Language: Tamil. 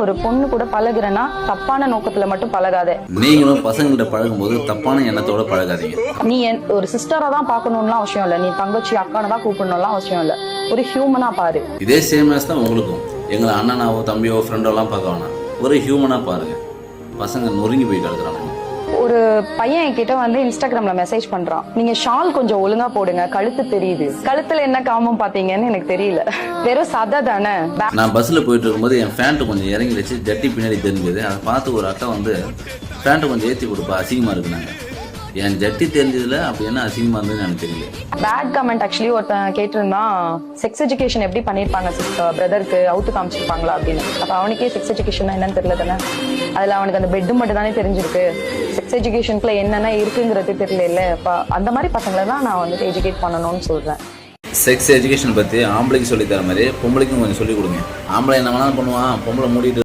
ஒரு பொண்ணு கூட பழகுறேன்னா தப்பான நோக்கத்துல மட்டும் பழகாத. நீங்களும் பசங்கள்கிட்ட பழகும்போது தப்பான எண்ணத்தோட பழகாதீங்க. நீ ஒரு சிஸ்டரா தான் பாக்கணும்லாம் அவசியம் இல்ல, நீ தங்கச்சி அக்கான தான் கூப்பிடணும்லாம் அவசியம் இல்ல, ஒரு ஹியூமனா பாரு. இதே சேம் தான் உங்களுக்கும். எங்களை அண்ணனாவோ தம்பியோ ஃப்ரெண்டோ எல்லாம் பார்க்க வேணாம், ஒரு ஹியூமனா பாருங்க. பசங்க நொறுங்கி போய் கிடக்குறாங்க. ஒரு பையன் என்கிட்ட இன்ஸ்டாகிராம்ல மெசேஜ் பண்றான், நீங்க ஷால் கொஞ்சம் ஒழுங்கா போடுங்க, கழுத்து தெரியுது. கழுத்துல என்ன காமம் பாத்தீங்கன்னு எனக்கு தெரியல, வெறும் சதை தானே. நான் பஸ்ல போயிட்டு இருக்கும்போது என் பேண்ட் கொஞ்சம் இறங்கி வச்சு ஜட்டி பின்னாடி தெரிஞ்சது. அதை பார்த்து ஒரு அக்கா பேண்ட்டை கொஞ்சம் ஏற்றி கொடுப்பா, அசிங்கமா இருக்குனாங்க. என் ஜட்டி தெரிஞ்சதுல அப்படி என்ன அசிங்கமா இருந்ததுன்னு எனக்கு தெரியல. பேட் கமெண்ட் ஆக்சுவலி ஒருத்தன் கேட்டிருந்தான், செக்ஸ் எஜுகேஷன் எப்படி பண்ணிருப்பாங்க பிரதருக்கு, அவுத்து காமிச்சிருப்பாங்களா அப்படின்னு. அப்ப அவனுக்கே செக்ஸ் எஜுகேஷன் என்னன்னு தெரியல தானே. அதுல அவனுக்கு அந்த பெட்டு மட்டும் தானே தெரிஞ்சிருக்கு, செக்ஸ் எஜுகேஷனுக்குள்ள என்னென்ன இருக்குங்கிறது தெரியல. அந்த மாதிரி பசங்களை தான் நான் எஜுகேட் பண்ணணும்னு சொல்றேன். செக்ஸ் எஜுகேஷன் பத்தி ஆம்பளைக்கு சொல்லி தர மாதிரி பொம்பளைக்கும் கொஞ்சம் சொல்லி கொடுங்க. ஆம்பளை என்ன வேணாலும் பண்ணுவான், பொம்பளை மூடிட்டு